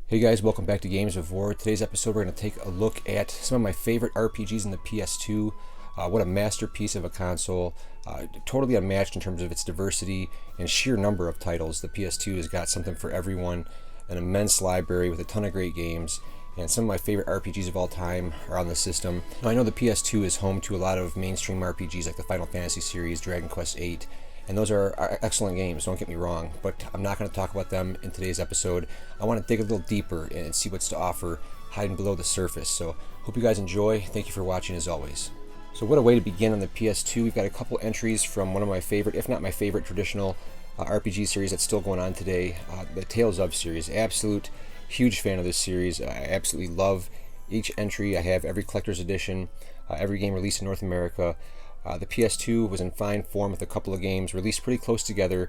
Hey guys, welcome back to Games of War. Today's episode we're going to take a look at some of my favorite RPGs in the PS2. What a masterpiece of a console. Totally unmatched in terms of its diversity and sheer number of titles. The PS2 has got something for everyone, an immense library with a ton of great games, and some of my favorite RPGs of all time are on the system. Now, I know the PS2 is home to a lot of mainstream RPGs like the Final Fantasy series, Dragon Quest VIII, and those are excellent games, don't get me wrong, but I'm not going to talk about them in today's episode. I want to dig a little deeper and see what's to offer hiding below the surface. So hope you guys enjoy. Thank you for watching as always. So what a way to begin on the PS2. We've got a couple entries from one of my favorite, if not my favorite, traditional RPG series that's still going on today, the Tales of series. Absolute huge fan of this series. I absolutely love each entry. I have every collector's edition, every game released in North America. The PS2 was in fine form with a couple of games released pretty close together,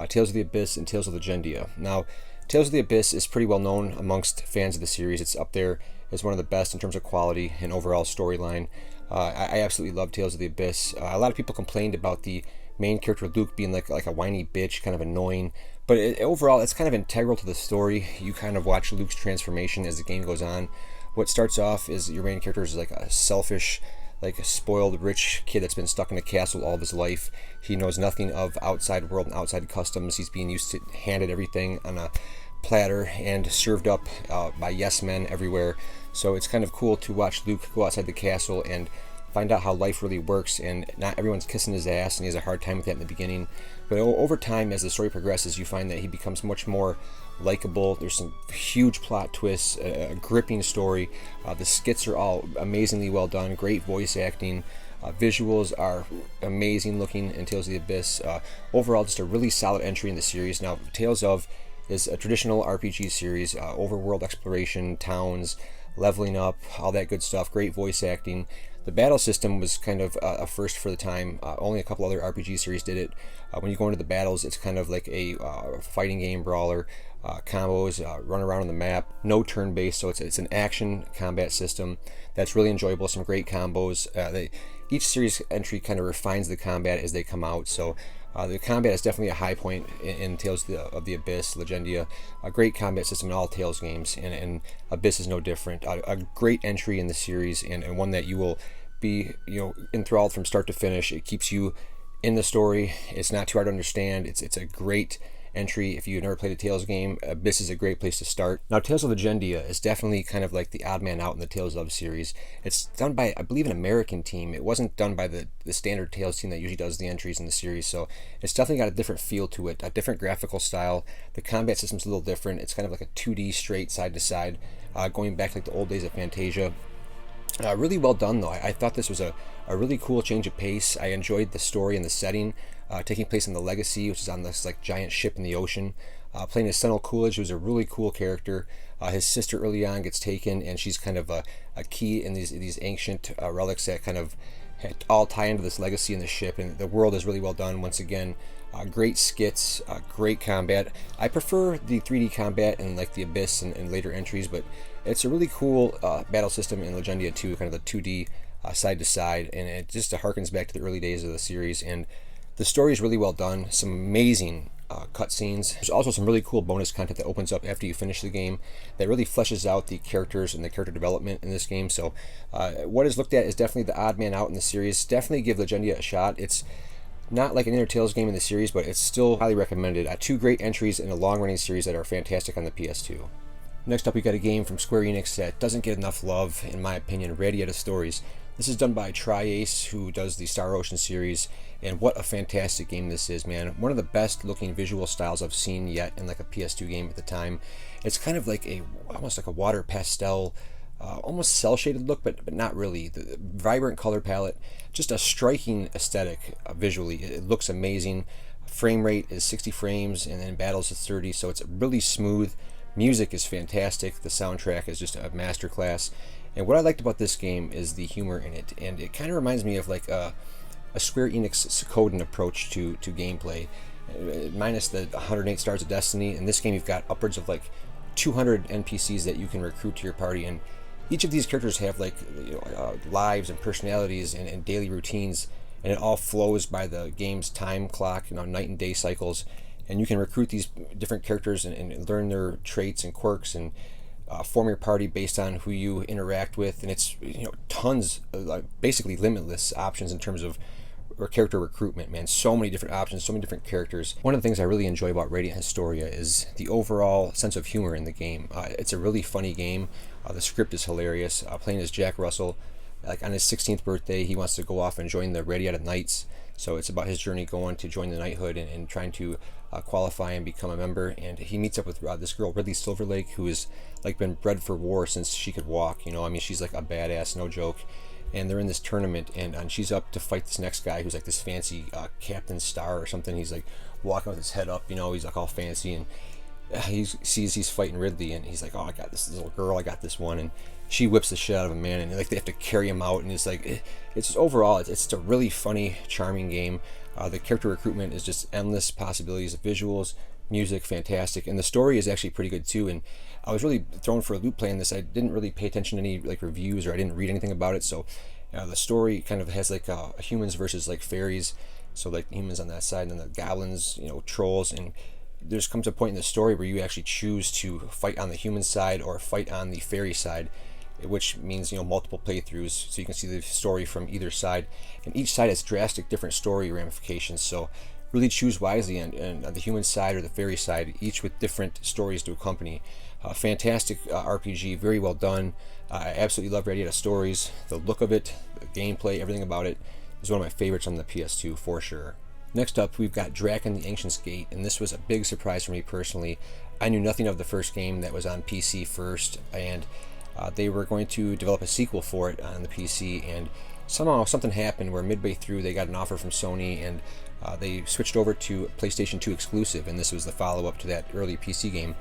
Tales of the Abyss and Tales of Legendia. Now, Tales of the Abyss is pretty well known amongst fans of the series. It's up there as one of the best in terms of quality and overall storyline. I absolutely love Tales of the Abyss. A lot of people complained about the main character Luke being like a whiny bitch, kind of annoying, but overall it's kind of integral to the story. You kind of watch Luke's transformation as the game goes on. What starts off is your main character is like a selfish, like a spoiled rich kid that's been stuck in a castle all of his life. He knows nothing of outside world and outside customs. He's being used to handed everything on a platter and served up by yes men everywhere. So it's kind of cool to watch Luke go outside the castle and find out how life really works, and not everyone's kissing his ass, and he has a hard time with that in the beginning. But over time, as the story progresses, you find that he becomes much more likable. There's some huge plot twists, a gripping story. The skits are all amazingly well done, great voice acting. Visuals are amazing looking in Tales of the Abyss. Overall, just a really solid entry in the series. Now, Tales of is a traditional RPG series, overworld exploration, towns, leveling up, all that good stuff, great voice acting. The battle system was kind of a first for the time. Only a couple other RPG series did it. When you go into the battles, it's kind of like a fighting game brawler. Combos, run around on the map, no turn-based, so it's an action combat system that's really enjoyable. Some great combos. Each series entry kind of refines the combat as they come out, so the combat is definitely a high point in Tales of the Abyss, Legendia. A great combat system in all Tales games, and Abyss is no different. A great entry in the series, and one that you will be enthralled from start to finish. It keeps you in the story. It's not too hard to understand. It's a great entry. If you've never played a Tales game, Abyss is a great place to start. Now, Tales of Legendia is definitely kind of like the odd man out in the Tales of series. It's done by, I believe, an American team. It wasn't done by the standard Tales team that usually does the entries in the series, so it's definitely got a different feel to it, a different graphical style. The combat system's a little different. It's kind of like a 2D straight side to side, going back like the old days of Fantasia. Really well done, though. I thought this was a really cool change of pace. I enjoyed the story and the setting, taking place in the Legacy, which is on this like giant ship in the ocean. Playing as Sentinel Coolidge, who's a really cool character. His sister early on gets taken, and she's kind of a key in these ancient relics that kind of all tie into this legacy in the ship. And the world is really well done. Once again, great skits, great combat. I prefer the 3D combat in like the Abyss and later entries, but it's a really cool battle system in Legendia 2, kind of the 2D side to side, and it just harkens back to the early days of the series. And the story is really well done. Some amazing cutscenes. There's also some really cool bonus content that opens up after you finish the game that really fleshes out the characters and the character development in this game. So what is looked at is definitely the odd man out in the series. Definitely give Legendia a shot. It's not like an inner Tales game in the series, but it's still highly recommended. Two great entries in a long-running series that are fantastic on the PS2. Next up, we got a game from Square Enix that doesn't get enough love, in my opinion, Radiata Stories. This is done by Tri-Ace, who does the Star Ocean series, and what a fantastic game this is, man. One of the best looking visual styles I've seen yet in like a PS2 game at the time. It's kind of like almost like a water pastel, almost cel-shaded look, but not really. The vibrant color palette, just a striking aesthetic visually. It looks amazing. Frame rate is 60 frames, and then in battles it's 30, so it's really smooth. Music is fantastic. The soundtrack is just a masterclass. And what I liked about this game is the humor in it, and it kind of reminds me of like a Square Enix Suikoden approach to gameplay, minus the 108 Stars of Destiny. In this game, you've got upwards of like 200 NPCs that you can recruit to your party, and each of these characters have like lives and personalities and daily routines, and it all flows by the game's time clock, night and day cycles. And you can recruit these different characters and learn their traits and quirks, and form your party based on who you interact with, and it's tons, basically limitless options in terms of or character recruitment, man. So many different options, so many different characters. One of the things I really enjoy about Radiant Historia is the overall sense of humor in the game. It's a really funny game. The script is hilarious. Playing as Jack Russell, like on his 16th birthday, he wants to go off and join the Radiata Knights. So it's about his journey going to join the knighthood and trying to qualify and become a member. And he meets up with this girl, Ridley Silverlake, who has like been bred for war since she could walk. I mean, she's like a badass, no joke. And they're in this tournament, and she's up to fight this next guy who's like this fancy Captain Star or something. He's like walking with his head up, he's like all fancy, and he sees he's fighting Ridley, and he's like, oh, I got this little girl, I got this one, and she whips the shit out of him, man, and like they have to carry him out, and it's like, it's just, overall, it's just a really funny, charming game. The character recruitment is just endless possibilities of visuals, music, fantastic, and the story is actually pretty good too. And I was really thrown for a loop playing this. I didn't really pay attention to any like reviews, or I didn't read anything about it. So the story kind of has like humans versus like fairies. So like humans on that side, and then the goblins, trolls, and there's comes a point in the story where you actually choose to fight on the human side or fight on the fairy side, which means multiple playthroughs, so you can see the story from either side, and each side has drastic different story ramifications. So really choose wisely on the human side or the fairy side, each with different stories to accompany. Fantastic RPG, very well done. I absolutely love Radiata Stories. The look of it, the gameplay, everything about it is one of my favorites on the PS2 for sure. Next up, we've got Draken the Ancient's Gate, and this was a big surprise for me personally. I knew nothing of the first game that was on PC first, and they were going to develop a sequel for it on the PC, and somehow something happened where midway through they got an offer from Sony, and they switched over to PlayStation 2 exclusive, and this was the follow-up to that early PC game.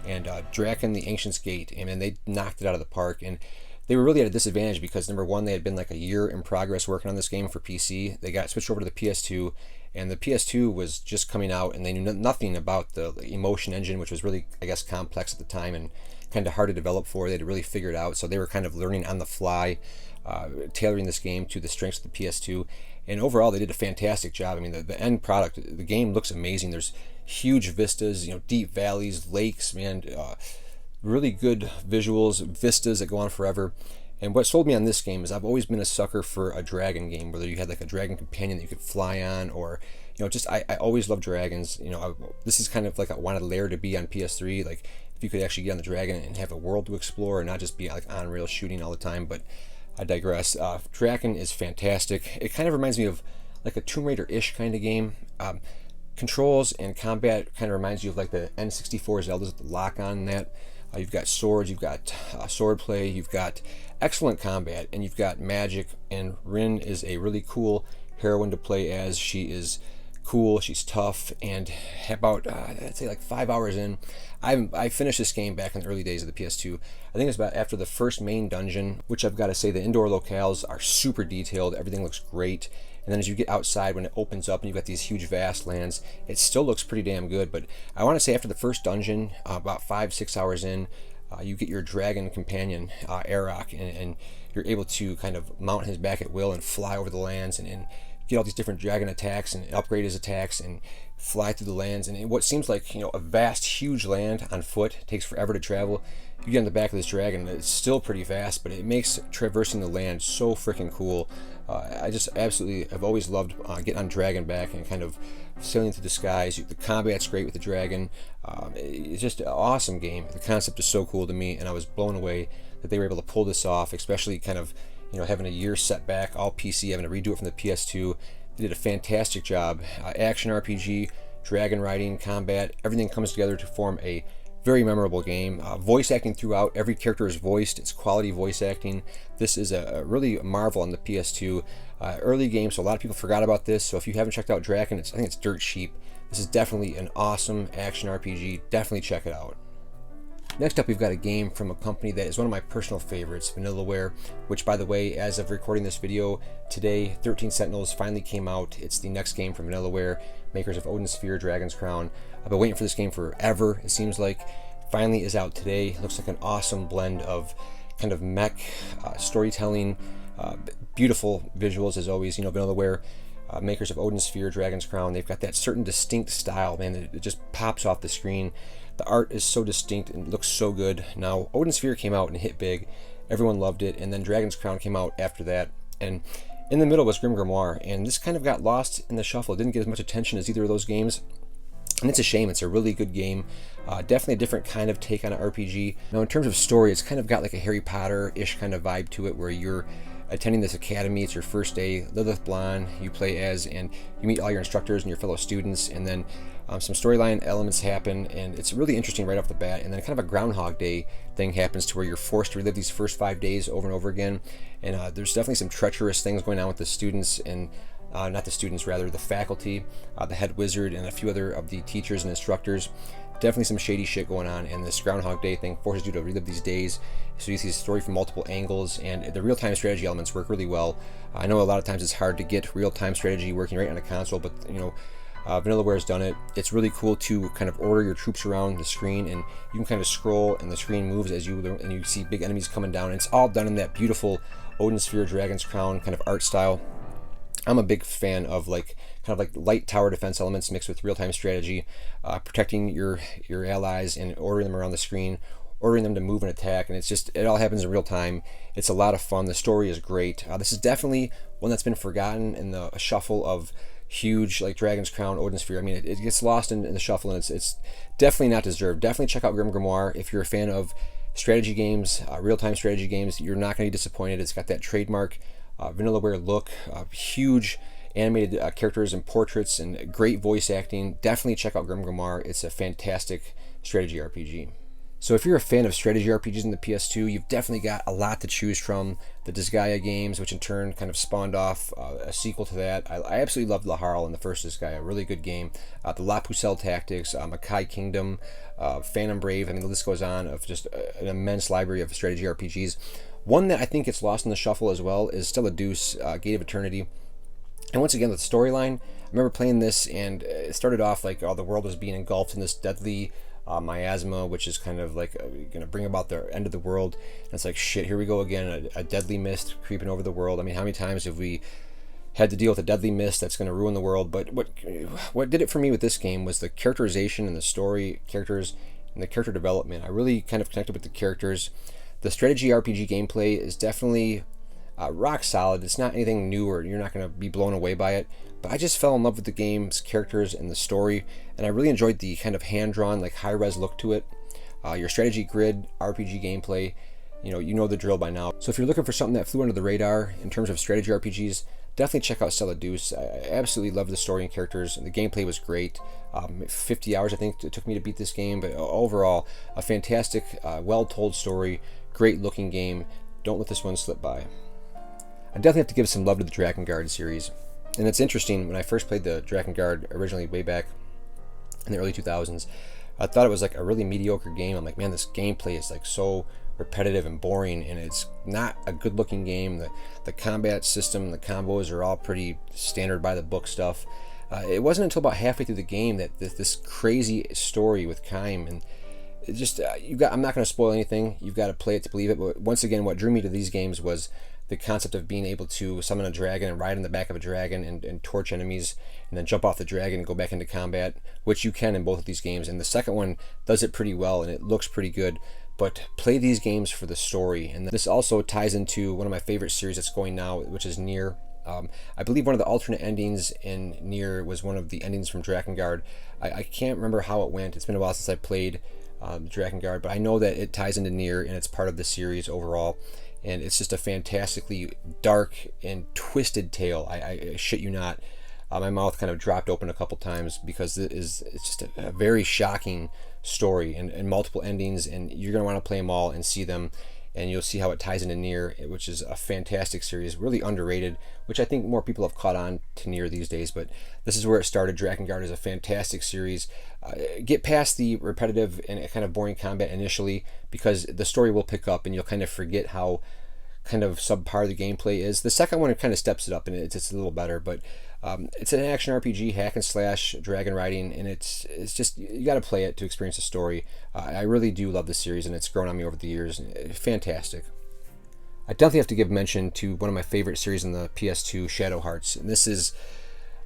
And Draken the Ancient's Gate, and they knocked it out of the park. And they were really at a disadvantage because, number one, they had been like a year in progress working on this game for PC. They got switched over to the PS2, and the PS2 was just coming out, and they knew nothing about the emotion engine, which was really, I guess, complex at the time and kind of hard to develop for. They had to really figure it out, so they were kind of learning on the fly, tailoring this game to the strengths of the PS2. And overall, they did a fantastic job. I mean, the end product, the game looks amazing. There's huge vistas, deep valleys, lakes, man, really good visuals, vistas that go on forever. And what sold me on this game is I've always been a sucker for a dragon game, whether you had like a dragon companion that you could fly on, or just I always love dragons. This is kind of like I wanted Lair to be on PS3, like if you could actually get on the dragon and have a world to explore and not just be like on rail shooting all the time. But I digress. Draken is fantastic. It kind of reminds me of like a Tomb Raider-ish kind of game. Controls and combat kind of reminds you of like the N64 Zelda's with the lock on that. You've got swords, you've got sword play, you've got excellent combat, and you've got magic. And Rin is a really cool heroine to play as. She is cool, she's tough, and about I'd say like 5 hours in, I finished this game back in the early days of the PS2. I think it's about after the first main dungeon, which I've got to say the indoor locales are super detailed. Everything looks great. And then as you get outside, when it opens up and you've got these huge vast lands, it still looks pretty damn good. But I want to say after the first dungeon, about 5-6 hours in, you get your dragon companion, Arok, and you're able to kind of mount his back at will and fly over the lands and get all these different dragon attacks and upgrade his attacks and fly through the lands. And what seems like a vast, huge land on foot, it takes forever to travel. You get on the back of this dragon, it's still pretty vast, but it makes traversing the land so freaking cool. I just absolutely have always loved getting on dragon back and kind of sailing through the skies. The combat's great with the dragon. It's just an awesome game. The concept is so cool to me, and I was blown away that they were able to pull this off, especially kind of having a year setback, all PC, having to redo it from the PS2. They did a fantastic job. Action RPG, dragon riding, combat, everything comes together to form a very memorable game. Voice acting throughout, every character is voiced. It's quality voice acting. This is a really marvel on the PS2. Early game, so a lot of people forgot about this. So if you haven't checked out Draken, I think it's dirt cheap. This is definitely an awesome action RPG. Definitely check it out. Next up, we've got a game from a company that is one of my personal favorites, Vanillaware, which, by the way, as of recording this video today, 13 Sentinels finally came out. It's the next game from Vanillaware, makers of Odin Sphere, Dragon's Crown. I've been waiting for this game forever, it seems like. Finally is out today. Looks like an awesome blend of kind of mech storytelling, beautiful visuals as always. Vanillaware, makers of Odin Sphere, Dragon's Crown, they've got that certain distinct style, man, it just pops off the screen. The art is so distinct and looks so good. Now, Odin Sphere came out and hit big. Everyone loved it, and then Dragon's Crown came out after that. And in the middle was Grim Grimoire, and this kind of got lost in the shuffle. It didn't get as much attention as either of those games. And it's a shame. It's a really good game. Definitely a different kind of take on an RPG. Now, in terms of story, it's kind of got like a Harry Potter-ish kind of vibe to it, where you're attending this academy. It's your first day. Lilith Blonde you play as, and you meet all your instructors and your fellow students, and then some storyline elements happen, and it's really interesting right off the bat. And then kind of a Groundhog Day thing happens to where you're forced to relive these first 5 days over and over again. And there's definitely some treacherous things going on with the students, and not the students, rather the faculty, the head wizard, and a few other of the teachers and instructors. Definitely some shady shit going on, and this Groundhog Day thing forces you to relive these days, so you see the story from multiple angles, and the real-time strategy elements work really well. I know a lot of times it's hard to get real-time strategy working right on a console, but Vanillaware has done it. It's really cool to kind of order your troops around the screen, and you can kind of scroll, and the screen moves as you see big enemies coming down. And it's all done in that beautiful Odin Sphere, Dragon's Crown kind of art style. I'm a big fan of kind of light tower defense elements mixed with real-time strategy, protecting your allies and ordering them around the screen, ordering them to move and attack, and it all happens in real time. It's a lot of fun. The story is great. This is definitely one that's been forgotten in the shuffle of huge like Dragon's Crown, Odin Sphere. I mean, it gets lost in the shuffle, and it's definitely not deserved. Definitely check out Grim Grimoire if you're a fan of strategy games, real-time strategy games. You're not going to be disappointed. It's got that trademark Vanillaware look, huge animated characters and portraits, and great voice acting. Definitely check out Grim Grimoire. It's a fantastic strategy RPG. So if you're a fan of strategy RPGs in the PS2, you've definitely got a lot to choose from. The Disgaea games, which in turn kind of spawned off a sequel to that. I absolutely loved Laharl in the first Disgaea, a really good game. The La Pucelle Tactics, Makai Kingdom, Phantom Brave, I mean the list goes on of just an immense library of strategy RPGs. One that I think gets lost in the shuffle as well is Stella Deuce, Gate of Eternity. And once again, the storyline, I remember playing this, and it started off like the world was being engulfed in this deadly miasma, which is kind of like going to bring about the end of the world. And it's like, shit, here we go again, a deadly mist creeping over the world. I mean, how many times have we had to deal with a deadly mist that's going to ruin the world? But what did it for me with this game was the characterization and the story, characters, and the character development. I really kind of connected with the characters. The strategy RPG gameplay is definitely rock solid. It's not anything new, or you're not going to be blown away by it. But I just fell in love with the game's characters and the story, and I really enjoyed the kind of hand-drawn, like high-res look to it. Your strategy grid, RPG gameplay, you know the drill by now. So if you're looking for something that flew under the radar in terms of strategy RPGs, definitely check out Stella Deuce. I absolutely loved the story and characters, and the gameplay was great. 50 hours I think it took me to beat this game, but overall a fantastic, well-told story, great looking game. Don't let this one slip by. I definitely have to give some love to the Drakengard series. And it's interesting, when I first played the Drakengard originally way back in the early 2000s, I thought it was like a really mediocre game. I'm like, man, this gameplay is like so repetitive and boring, and it's not a good looking game. The combat system, the combos are all pretty standard by the book stuff. It wasn't until about halfway through the game that this crazy story with Kaim, and it just I'm not going to spoil anything. You've got to play it to believe it. But once again, what drew me to these games was the concept of being able to summon a dragon and ride on the back of a dragon and torch enemies, and then jump off the dragon and go back into combat, which you can in both of these games. And the second one does it pretty well, and it looks pretty good. But play these games for the story. And this also ties into one of my favorite series that's going now, which is Nier. I believe one of the alternate endings in Nier was one of the endings from Drakengard. I can't remember how it went. It's been a while since I played Drakengard, but I know that it ties into Nier, and it's part of the series overall. And it's just a fantastically dark and twisted tale. I shit you not. My mouth kind of dropped open a couple times because it's just a very shocking story and multiple endings, and you're going to want to play them all and see them, and you'll see how it ties into Nier, which is a fantastic series, really underrated, which I think more people have caught on to Nier these days, but this is where it started. Drakengard is a fantastic series. Get past the repetitive and kind of boring combat initially, because the story will pick up and you'll kind of forget how kind of subpar the gameplay is. The second one, it kind of steps it up, and it's a little better, but it's an action RPG, hack and slash, dragon riding, and it's just, you got to play it to experience the story. I really do love the series, and it's grown on me over the years. Fantastic. I definitely have to give mention to one of my favorite series in the PS2, Shadowhearts, and this is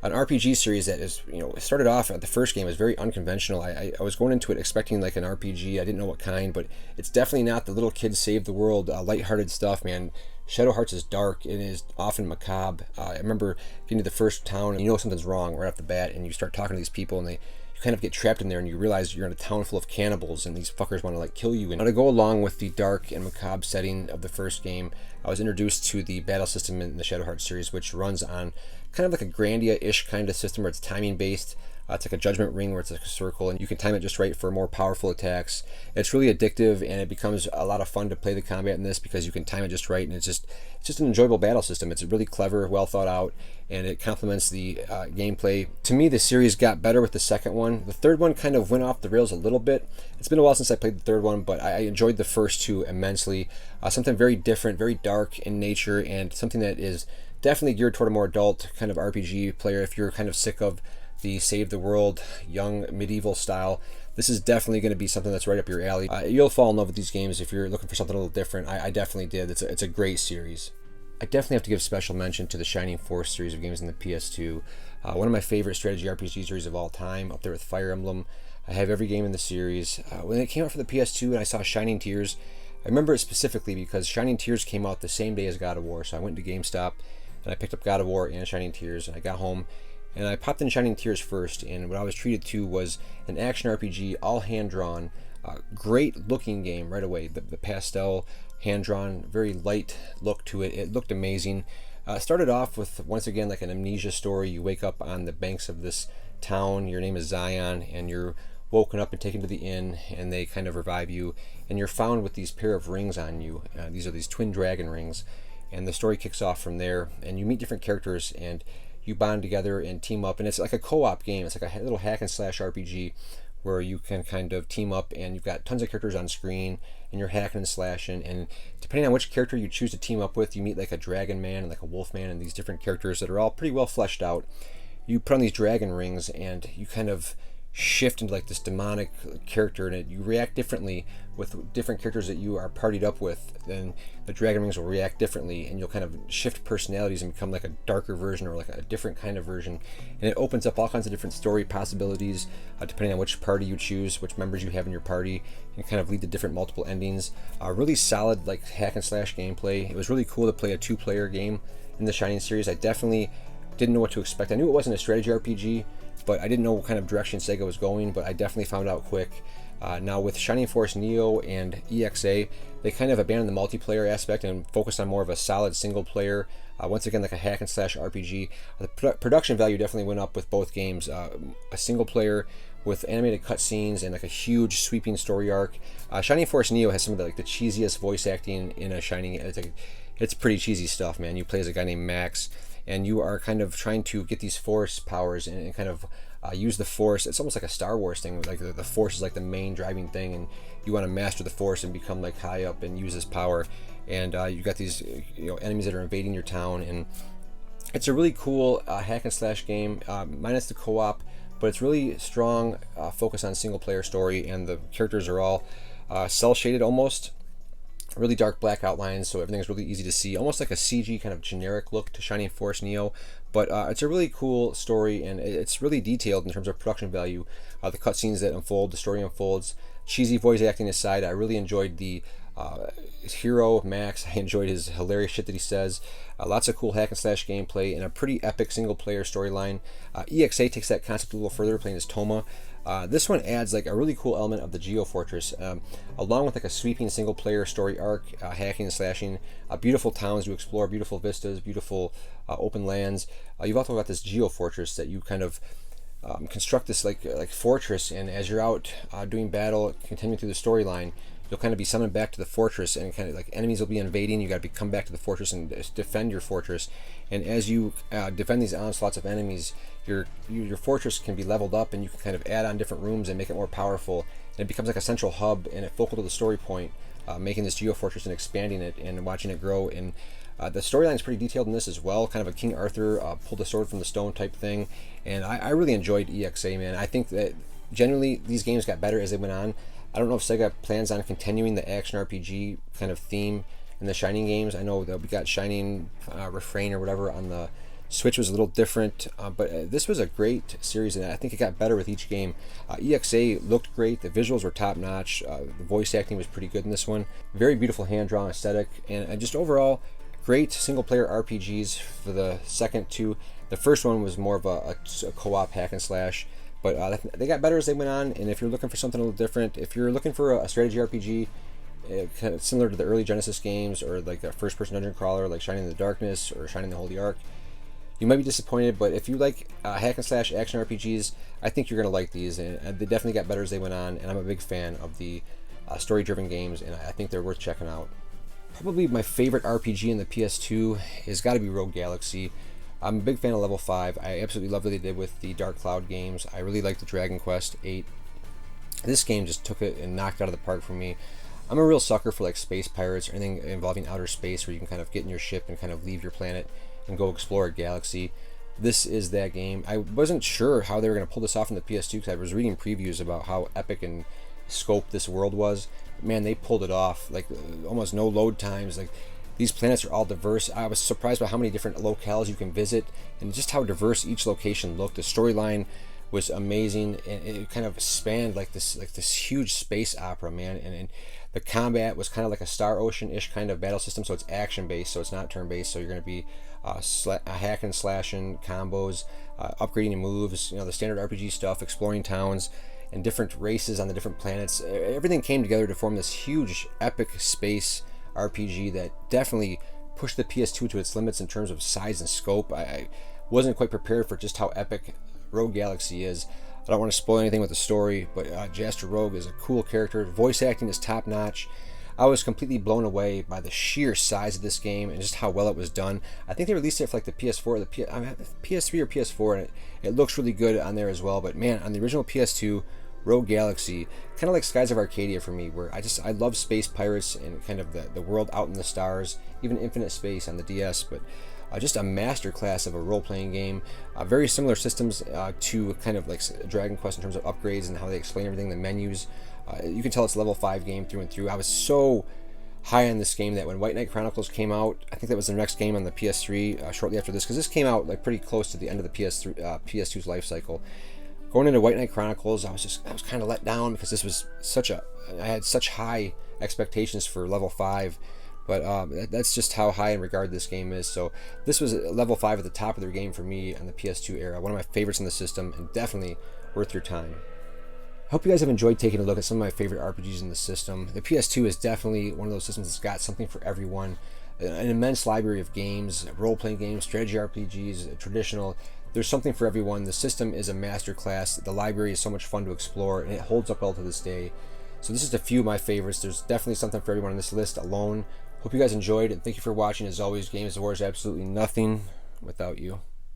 an RPG series that is, it started off at the first game was very unconventional. I was going into it expecting like an RPG. I didn't know what kind, but it's definitely not the little kids save the world, lighthearted stuff, man. Shadowhearts is dark. It is often macabre. I remember getting to the first town and you know something's wrong right off the bat, and you start talking to these people and you kind of get trapped in there, and you realize you're in a town full of cannibals and these fuckers want to like kill you. And to go along with the dark and macabre setting of the first game, I was introduced to the battle system in the Shadowhearts series, which runs on kind of like a Grandia-ish kind of system where it's timing based. It's like a judgment ring where it's like a circle and you can time it just right for more powerful attacks. It's really addictive, and it becomes a lot of fun to play the combat in this because you can time it just right, and it's just an enjoyable battle system. It's really clever, well thought out, and it complements the gameplay. To me, the series got better with the second one. The third one kind of went off the rails a little bit. It's been a while since I played the third one, but I enjoyed the first two immensely. Something very different, very dark in nature, and something that is definitely geared toward a more adult kind of RPG player. If you're kind of sick of the save the world, young medieval style, this is definitely going to be something that's right up your alley. You'll fall in love with these games if you're looking for something a little different. I definitely did. It's a great series. I definitely have to give special mention to the Shining Force series of games in the PS2. One of my favorite strategy RPG series of all time, up there with Fire Emblem. I have every game in the series. When it came out for the PS2 and I saw Shining Tears, I remember it specifically because Shining Tears came out the same day as God of War. So I went to GameStop and I picked up God of War and Shining Tears, and I got home and I popped in Shining Tears first, and what I was treated to was an action RPG, all hand-drawn, great looking game right away. The pastel, hand-drawn, very light look to it. It looked amazing. Started off with, once again, like an amnesia story. You wake up on the banks of this town, your name is Zion, and you're woken up and taken to the inn, and they kind of revive you, and you're found with these pair of rings on you. These are these twin dragon rings, and the story kicks off from there, and you meet different characters, and you bond together and team up, and it's like a co-op game. It's like a little hack and slash RPG where you can kind of team up, and you've got tons of characters on screen, and you're hacking and slashing, and depending on which character you choose to team up with, you meet like a dragon man and like a wolf man and these different characters that are all pretty well fleshed out. You put on these dragon rings and you kind of shift into like this demonic character, and you react differently with different characters that you are partied up with. Then the dragon rings will react differently, and you'll kind of shift personalities and become like a darker version or like a different kind of version, and it opens up all kinds of different story possibilities depending on which party you choose, which members you have in your party, and kind of lead to different multiple endings. Really solid like hack and slash gameplay. It was really cool to play a 2-player game in the Shining series. I definitely didn't know what to expect. I knew it wasn't a strategy RPG, but I didn't know what kind of direction Sega was going, but I definitely found out quick. Now with Shining Force Neo and EXA, they kind of abandoned the multiplayer aspect and focused on more of a solid single player, once again like a hack and slash RPG. The production value definitely went up with both games. A single player with animated cutscenes and like a huge sweeping story arc. Shining Force Neo has some of the cheesiest voice acting in a Shining. It's pretty cheesy stuff, man. You play as a guy named Max, and you are kind of trying to get these force powers and kind of use the force. It's almost like a Star Wars thing. Like the force is like the main driving thing, and you want to master the force and become like high up and use this power. And you got these enemies that are invading your town, and it's a really cool hack and slash game, minus the co-op, but it's really strong focus on single player story, and the characters are all cell shaded almost. Really dark black outlines, so everything's really easy to see, almost like a CG kind of generic look to Shining Force Neo, but it's a really cool story, and it's really detailed in terms of production value. The cutscenes that unfold, the story unfolds. Cheesy voice acting aside, I really enjoyed the hero Max. I enjoyed his hilarious shit that he says. Lots of cool hack and slash gameplay and a pretty epic single player storyline. EXA takes that concept a little further, playing as Toma. This one adds like a really cool element of the Geo Fortress, along with like a sweeping single player story arc, hacking and slashing, beautiful towns to explore, beautiful vistas, beautiful open lands. You've also got this Geo Fortress that you kind of construct this like fortress, and as you're out doing battle, continuing through the storyline, you'll kind of be summoned back to the fortress, and kind of like enemies will be invading. You got to come back to the fortress and defend your fortress. And as you defend these onslaughts of enemies, your fortress can be leveled up, and you can kind of add on different rooms and make it more powerful. And it becomes like a central hub and a focal to the story point, making this Geo Fortress and expanding it and watching it grow. And the storyline is pretty detailed in this as well, kind of a King Arthur pull the sword from the stone type thing. And I really enjoyed EXA, man. I think that generally these games got better as they went on. I don't know if Sega plans on continuing the action RPG kind of theme in the Shining games. I know that we got Shining Refrain or whatever on the Switch was a little different, but this was a great series, and I think it got better with each game. EXA looked great, the visuals were top notch, the voice acting was pretty good in this one. Very beautiful hand drawn aesthetic, and just overall great single player RPGs for the second two. The first one was more of a co-op hack and slash, but they got better as they went on. And if you're looking for something a little different, if you're looking for a strategy RPG, kind of similar to the early Genesis games, or like a first-person dungeon crawler like Shining in the Darkness or Shining the Holy Ark, you might be disappointed. But if you like hack and slash action RPGs, I think you're going to like these, and they definitely got better as they went on. And I'm a big fan of the story-driven games, and I think they're worth checking out. Probably my favorite RPG in the PS2 has got to be Rogue Galaxy. I'm a big fan of Level 5. I absolutely love what they did with the Dark Cloud games. I really like the Dragon Quest 8. This game just took it and knocked it out of the park for me. I'm a real sucker for like space pirates or anything involving outer space where you can kind of get in your ship and kind of leave your planet and go explore a galaxy. This is that game. I wasn't sure how they were going to pull this off in the PS2 because I was reading previews about how epic and scope this world was. Man, they pulled it off. Like almost no load times. Like these planets are all diverse. I was surprised by how many different locales you can visit and just how diverse each location looked. The storyline was amazing, and it kind of spanned like this huge space opera, man. And the combat was kind of like a Star Ocean-ish kind of battle system, so it's action-based, so it's not turn-based. So you're going to be hack and slashing combos, upgrading your moves, the standard RPG stuff, exploring towns and different races on the different planets. Everything came together to form this huge epic space RPG that definitely pushed the PS2 to its limits in terms of size and scope. I wasn't quite prepared for just how epic Rogue Galaxy is. I don't want to spoil anything with the story, but Jaster Rogue is a cool character. Voice acting is top notch. I was completely blown away by the sheer size of this game and just how well it was done. I think they released it for like the PS4 or the PS3 or PS4, and it looks really good on there as well. But man, on the original PS2, Rogue Galaxy, kind of like Skies of Arcadia for me, where I love space pirates and kind of the world out in the stars, even Infinite Space on the DS, but just a masterclass of a role-playing game. Very similar systems to kind of like Dragon Quest in terms of upgrades and how they explain everything, the menus. You can tell it's a level 5 game through and through. I was so high on this game that when White Knight Chronicles came out, I think that was the next game on the PS3 shortly after this, because this came out like pretty close to the end of the PS2's life cycle. Going into White Knight Chronicles, I was kind of let down because this was I had such high expectations for level 5, but that's just how high in regard this game is. So this was level 5 at the top of their game for me on the PS2 era. One of my favorites in the system, and definitely worth your time. I hope you guys have enjoyed taking a look at some of my favorite RPGs in the system. The PS2 is definitely one of those systems that's got something for everyone. An immense library of games, role-playing games, strategy RPGs, traditional. There's something for everyone. The system is a masterclass. The library is so much fun to explore, and it holds up well to this day. So this is a few of my favorites. There's definitely something for everyone on this list alone. Hope you guys enjoyed, and thank you for watching. As always, Games of War is absolutely nothing without you.